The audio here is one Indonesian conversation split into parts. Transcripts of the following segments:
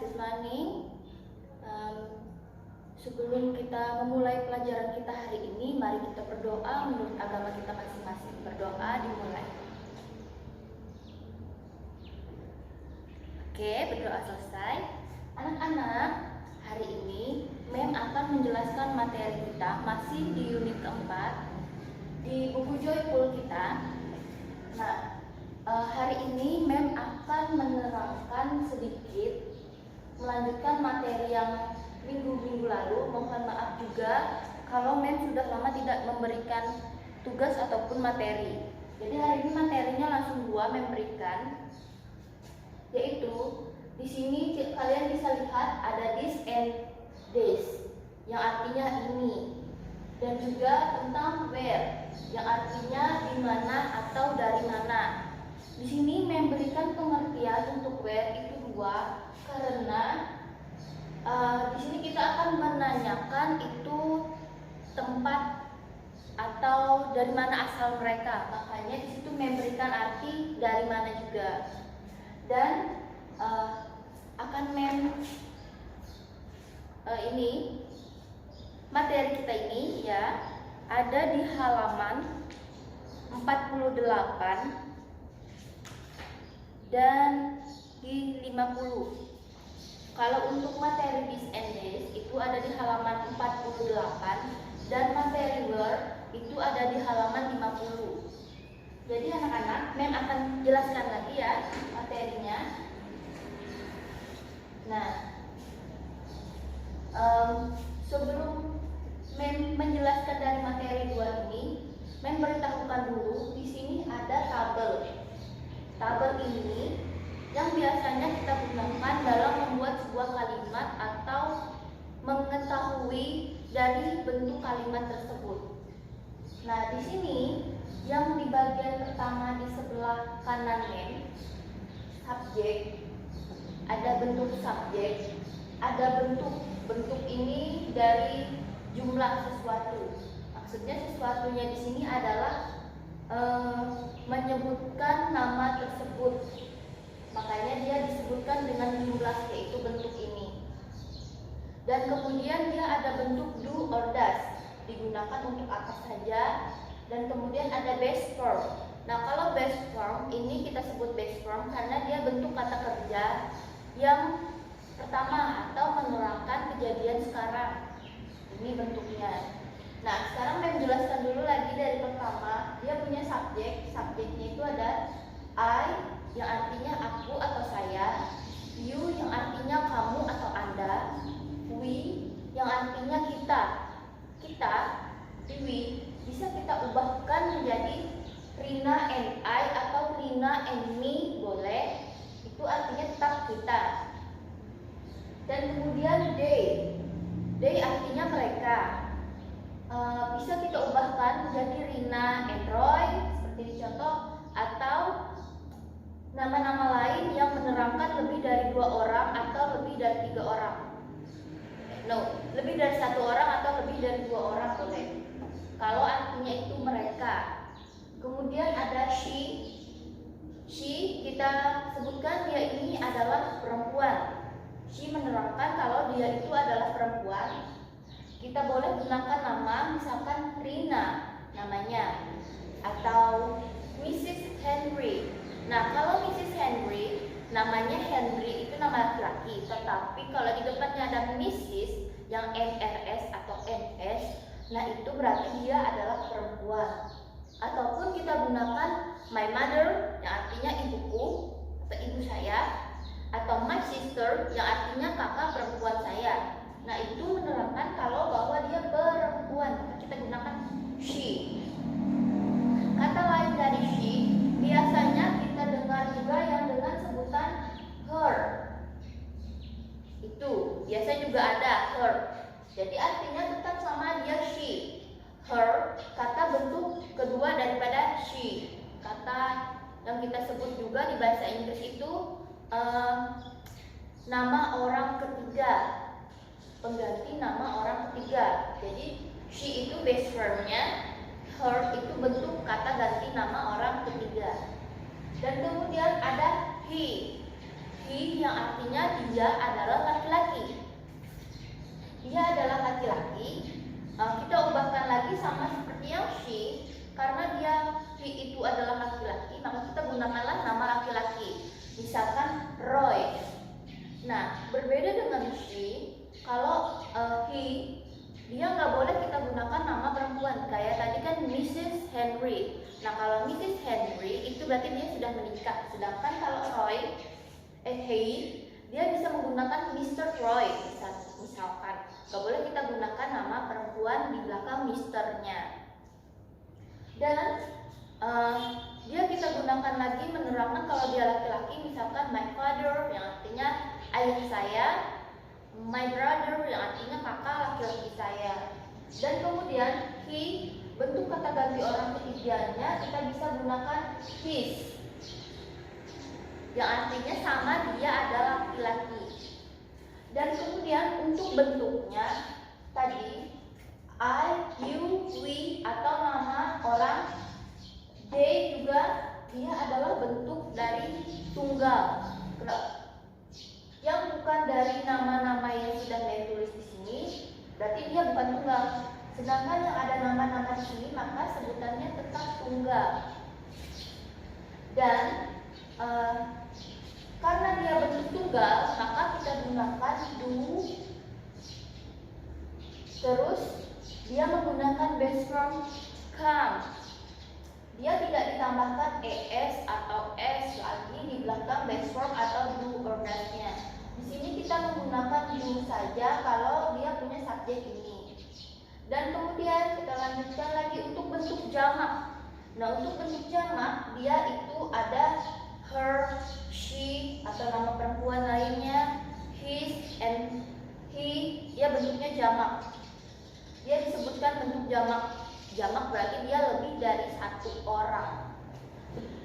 good morning. Sebelum kita memulai pelajaran kita hari ini, mari kita berdoa menurut agama kita masing-masing. Berdoa dimulai. Oke, berdoa selesai. Anak-anak, hari ini Mem akan menjelaskan materi kita masih di unit keempat di buku Joyful kita. Nah, hari ini Mem akan menerangkan sedikit, melanjutkan materi yang minggu-minggu lalu. Mohon maaf juga kalau Mem sudah lama tidak memberikan tugas ataupun materi. Jadi hari ini materinya langsung Mem berikan, yaitu di sini kalian bisa lihat ada this and this yang artinya ini, dan juga tentang where yang artinya di mana atau dari mana. Di sini Mem berikan pengertian untuk where itu dua, karena di sini kita akan menanyakan itu tempat atau dari mana asal mereka. Makanya di situ memberikan arti dari mana juga. Dan akan ini materi kita ini ya ada di halaman 48 dan di 50. Kalau untuk materi this and this itu ada di halaman 48 dan materi where itu ada di halaman 50. Jadi anak-anak, Mem akan jelaskan lagi ya materinya. Nah, sebelum Mem menjelaskan dari materi dua ini, Mem beritahukan dulu di sini ada tabel. Tabel ini yang biasanya kita gunakan dalam membuat sebuah kalimat atau mengetahui dari bentuk kalimat tersebut. Nah, di sini yang di bagian pertama di sebelah kanan Mem, subjek, ada bentuk subjek, ada bentuk ini dari jumlah sesuatu. Maksudnya sesuatunya di sini adalah menyebutkan nama tersebut. Makanya dia disebutkan dengan jumlah, yaitu bentuk ini. Dan kemudian dia ada bentuk do or does, digunakan untuk apa saja. Dan kemudian ada base form. Nah, kalau base form ini kita sebut base form karena dia bentuk kata kerja yang pertama atau menerangkan kejadian sekarang. Ini bentuknya. Nah, sekarang saya menjelaskan dulu lagi dari pertama. Dia punya subjek. Subjeknya itu ada I yang artinya aku atau saya, you yang artinya kamu atau Anda, we yang artinya kita. Kita, we bisa kita ubahkan menjadi Rina and I atau Rina and me, boleh. Itu artinya tetap kita. Dan kemudian they. They artinya mereka. Bisa kita ubahkan menjadi Rina and Roy seperti contoh, atau nama-nama lain yang menerangkan lebih dari 2 orang atau lebih dari 3 orang. Lebih dari 1 orang atau lebih dari 2 orang boleh. Kalau artinya itu mereka. Kemudian ada she. She kita sebutkan dia ini adalah perempuan. She menerangkan kalau dia itu adalah perempuan. Kita boleh gunakan nama, misalkan Rina namanya, atau Mrs. Henry. Nah, kalau Mrs. Henry, namanya Henry itu nama laki-laki, tetapi kalau di depannya ada Mrs. yang MRS atau MS, nah itu berarti dia adalah perempuan. Ataupun kita gunakan my mother yang artinya ibuku atau ibu saya, atau my sister yang artinya kakak perempuan saya. Nah, itu menerangkan kalau bahwa dia perempuan, maka kita gunakan she. Kata lain dari she biasanya kita dengar juga yang dengan sebutan her. Itu biasanya juga ada her. Jadi artinya tetap sama dia she. Her, kata bentuk kedua daripada she. Kata yang kita sebut juga di bahasa Inggris itu nama orang ketiga, pengganti nama orang ketiga. Jadi she itu base formnya, her itu bentuk kata ganti nama orang ketiga. Dan kemudian ada he. He yang artinya dia adalah laki-laki, kita ubahkan lagi sama seperti yang she. Karena he itu adalah laki-laki, maka kita gunakanlah nama laki-laki. Misalkan Roy. Nah, berbeda dengan she, kalau he, dia nggak boleh kita gunakan nama perempuan. Kayak tadi kan Mrs. Henry. Nah, kalau Mrs. Henry itu berarti dia sudah menikah. Sedangkan kalau Roy, he, dia bisa menggunakan Mr. Roy misalkan. Nggak boleh kita gunakan nama perempuan di belakang Mr.-nya. Dan dia kita gunakan lagi menerangkan kalau dia laki-laki, misalkan my father yang artinya ayah saya, my brother yang artinya kakak laki-laki saya. Dan kemudian he, bentuk kata ganti orang ketiganya kita bisa gunakan his, yang artinya sama dia adalah laki-laki. Dan kemudian untuk bentuknya tadi I, you, we atau nama orang they juga dia adalah bentuk dari tunggal yang bukan dari nama-nama yang sudah saya tulis di sini, berarti dia bukan tunggal. Sedangkan yang ada nama-nama di sini maka sebutannya tetap tunggal. Dan karena dia bentuk tunggal, maka kita gunakan do. Terus dia menggunakan base form come. Dia tidak ditambahkan es atau s lagi di belakang base form atau do or does-nya. Di sini kita menggunakan do saja kalau dia punya subjek ini. Dan kemudian kita lanjutkan lagi untuk bentuk jamak. Nah, untuk bentuk jamak dia itu ada her, she atau nama perempuan lainnya, his and he, dia bentuknya jamak. Dia disebutkan bentuk jamak. Jamak berarti dia lebih dari satu orang.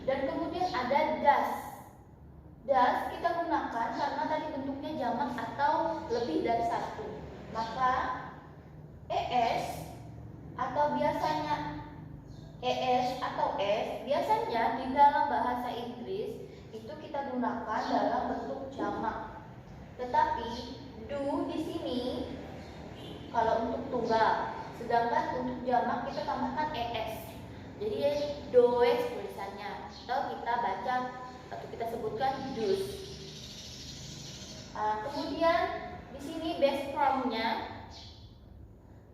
Dan kemudian ada does. Does kita gunakan karena tadi bentuknya jamak atau lebih dari satu. Maka es atau biasanya es atau s biasanya di dalam bahasa Inggris itu kita gunakan dalam bentuk jamak. Tetapi do di sini kalau untuk tunggal, sedangkan untuk jamak kita tambahkan es. Jadi does tulisannya, atau kita baca atau kita sebutkan does. Kemudian di sini base from-nya.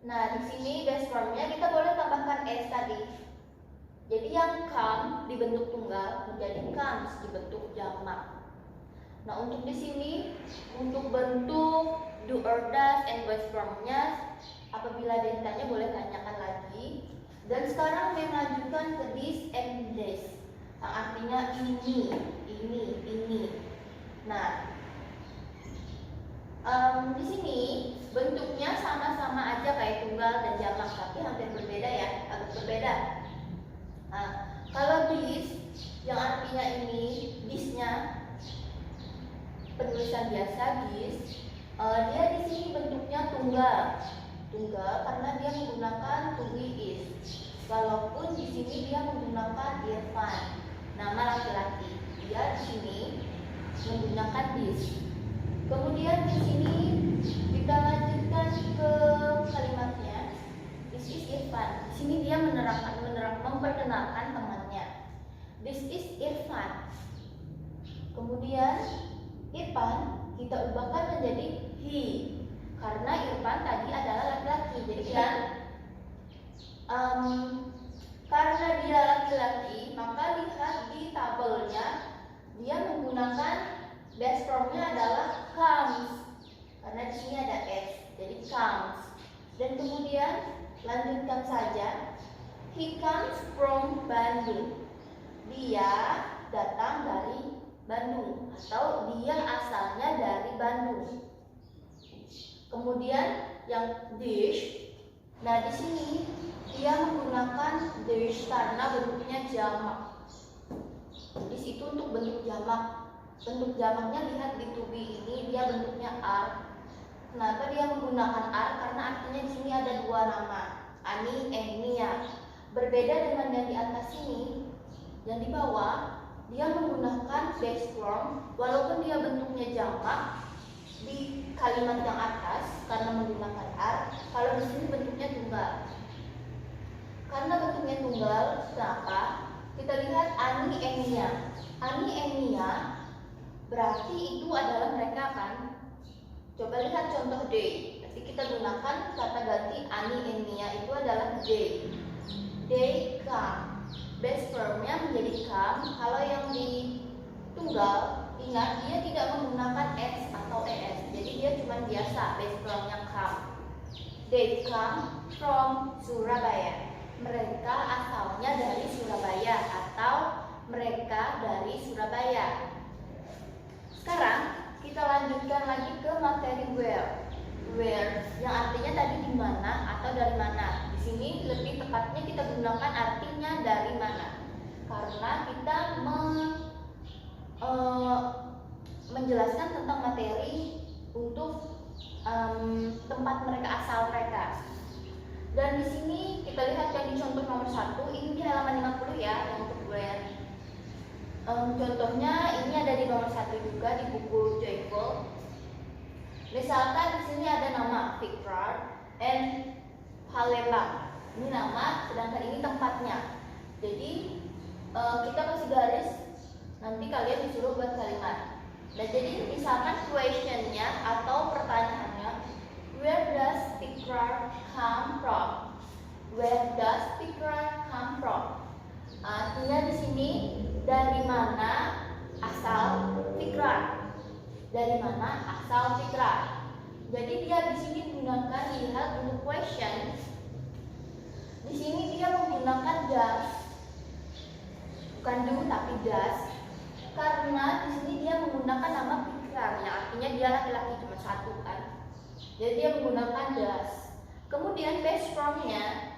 Nah, di sini base from-nya kita boleh tambahkan s tadi. Jadi yang come dibentuk tunggal menjadi comes dibentuk jamak. Nah, untuk di sini untuk bentuk do or does and base from-nya apabila ada yang tanya boleh tanyakan lagi. Dan sekarang saya melanjutkan ke this and this, yang artinya ini. Nah, di sini bentuknya sama-sama aja kayak tunggal dan jamak, tapi hampir berbeda ya, agak berbeda. Nah, kalau this yang artinya ini, this-nya penulisan biasa this, dia di sini bentuknya tunggal karena dia menggunakan to be is. Walaupun di sini dia menggunakan Irfan, nama laki-laki. Dia di sini menggunakan this. Kemudian di sini kita lanjutkan ke kalimatnya. This is Irfan. Di sini dia memperkenalkan temannya. This is Irfan. Kemudian Irfan kita ubahkan menjadi he, karena Irfan tadi adalah laki-laki. Jadi kan karena dia laki-laki, maka lihat di tabelnya dia menggunakan base from-nya adalah comes, karena di sini ada s, jadi comes. Dan kemudian lanjutkan saja, he comes from Bandung. Dia datang dari Bandung atau dia asalnya dari Bandung. Kemudian yang dish, nah di sini dia menggunakan dish karena bentuknya jamak. Dish itu untuk bentuk jamak. Bentuk jamaknya lihat di to be ini dia bentuknya are. Kenapa dia menggunakan are? Karena artinya di sini ada dua nama, Ani and Nia. Berbeda dengan yang di atas sini, yang di bawah dia menggunakan base form, walaupun dia bentuknya jamak, di kalimat yang atas karena menggunakan are. Kalau di sini bentuknya tunggal. Karena bentuknya tunggal, kenapa? Kita lihat Ani and Nia. Ani and Nia berarti itu adalah mereka kan? Coba lihat contoh they. Nanti kita gunakan kata ganti Ani and Nia itu adalah they. They come. Base formnya menjadi come. Kalau yang di tunggal, ingat dia tidak menggunakan s atau es. Jadi dia cuma biasa base formnya come. They come from Surabaya. Mereka asalnya dari Surabaya atau mereka dari Surabaya. Sekarang kita lanjutkan lagi ke materi where. Where yang artinya tadi di mana atau dari mana. Di sini lebih tepatnya kita gunakan artinya dari mana. Karena kita menjelaskan tentang materi untuk tempat mereka asal mereka. Dan di sini kita lihat yang di contoh nomor 1, ini di halaman 50 ya, yang untuk where. Contohnya ini ada di nomor 1 juga di buku Joyful. Misalkan di sini ada nama Fikrar and Palembang. Ini nama, sedangkan ini tempatnya. Jadi kita kasih garis, nanti kalian disuruh buat kalimat. Nah, jadi misalkan questionnya atau pertanyaannya, where does Fikrar come from? Where does Fikrar come from? Artinya di sini dari mana asal Fikrar? Dari mana asal Fikrar? Jadi dia di sini menggunakan lihat untuk question. Di sini dia menggunakan does, bukan do tapi does. Karena di sini dia menggunakan nama Fikrar, yang artinya dia laki-laki cuma satu kan. Jadi dia menggunakan does. Kemudian base formnya,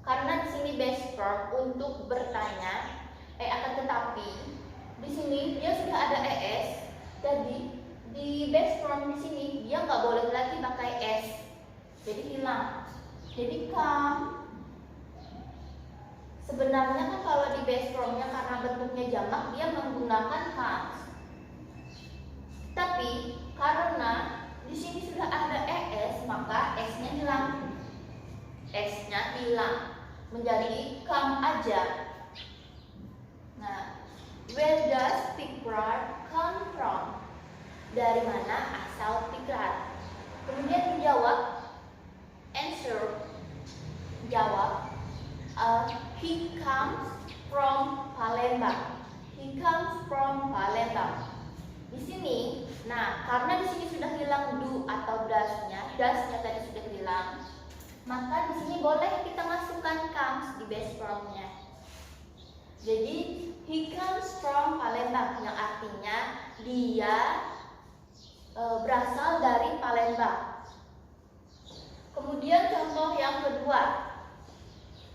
karena di sini base form untuk bertanya, akan tetapi di sini dia sudah ada es. Jadi di base form di sini dia nggak boleh lagi pakai s. Jadi hilang. Jadi come. Sebenarnya kan kalau di base formnya karena bentuknya jamak dia menggunakan comes. Tapi karena di sini sudah ada es, maka s-nya hilang. S-nya hilang menjadi come aja. Nah, where does Fikrar come from? Dari mana asal Fikrar? Kemudian dijawab, answer, jawab, he comes from Palembang. He comes from Palembang. Di sini, nah karena di sini sudah hilang do atau does-nya tadi sudah hilang, maka di sini boleh kita masukkan comes di base formnya. Jadi he comes from Palembang, yang artinya dia berasal dari Palembang. Kemudian contoh yang kedua.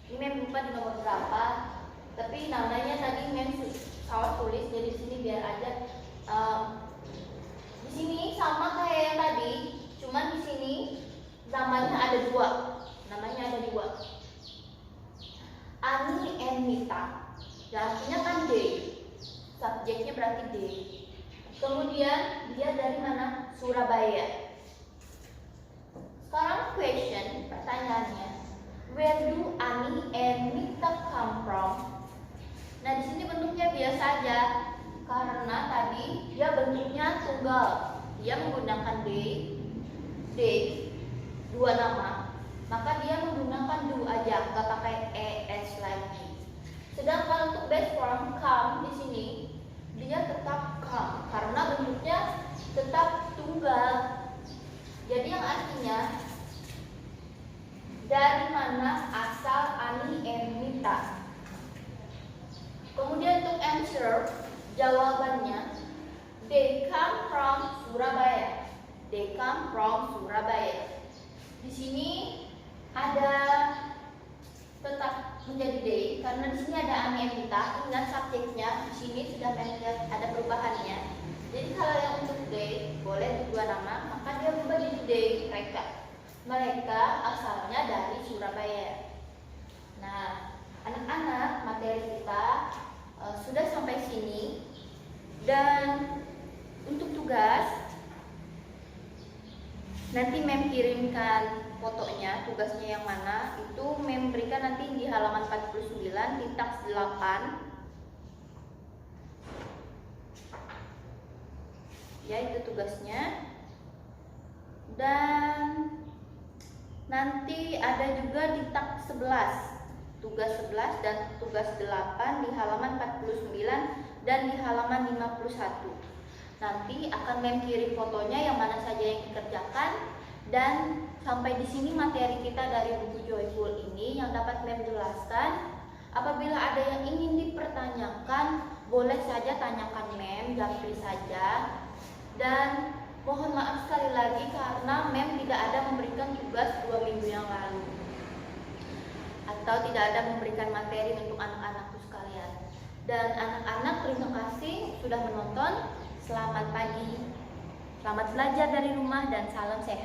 Ini mem lupa di nomor berapa, tapi namanya tadi mem salah tulis, jadi di sini biar aja. Di sini sama kayak yang tadi, cuman di sini namanya ada dua. Ani and Mita. Artinya kan they. Subjeknya berarti they. Kemudian dia dari mana? Surabaya. Sekarang question, pertanyaannya, where do Ani and Mita come from? Nah, di sini bentuknya biasa aja karena tadi dia bentuknya tunggal. Dia menggunakan they, dua nama, maka dia menggunakan do aja, nggak pakai es lagi. Sedangkan untuk base form come di sini dia tetap come karena bentuknya tetap tunggal. Jadi yang artinya dari mana asal Ani and Mita. Kemudian untuk answer, jawabannya they come from Surabaya. They come from Surabaya. Di sini ada tetap menjadi they karena di sini ada Ani and Mita. Ingat subjeknya di sini sudah ada perubahannya. Jadi kalau yang untuk they boleh dua nama, maka dia berubah jadi they mereka. Mereka asalnya dari Surabaya. Nah, anak-anak, materi kita sudah sampai sini. Dan untuk tugas Nanti Mem kirimkan fotonya, tugasnya yang mana, itu Mem berikan nanti di halaman 49 di taks 8. Ya, itu tugasnya. Dan nanti ada juga di taks 11, tugas 11 dan tugas 8 di halaman 49 dan di halaman 51. Nanti akan Mem kirim fotonya yang mana saja yang dikerjakan, dan sampai di sini materi kita dari buku Joyful ini yang dapat Mem jelaskan. Apabila ada yang ingin dipertanyakan, boleh saja tanyakan Mem, japri saja. Dan mohon maaf sekali lagi karena Mem tidak ada memberikan tugas 2 minggu yang lalu, atau tidak ada memberikan materi untuk anak-anakku sekalian. Dan anak-anak, terima kasih sudah menonton. Selamat pagi, selamat belajar dari rumah, dan salam sehat.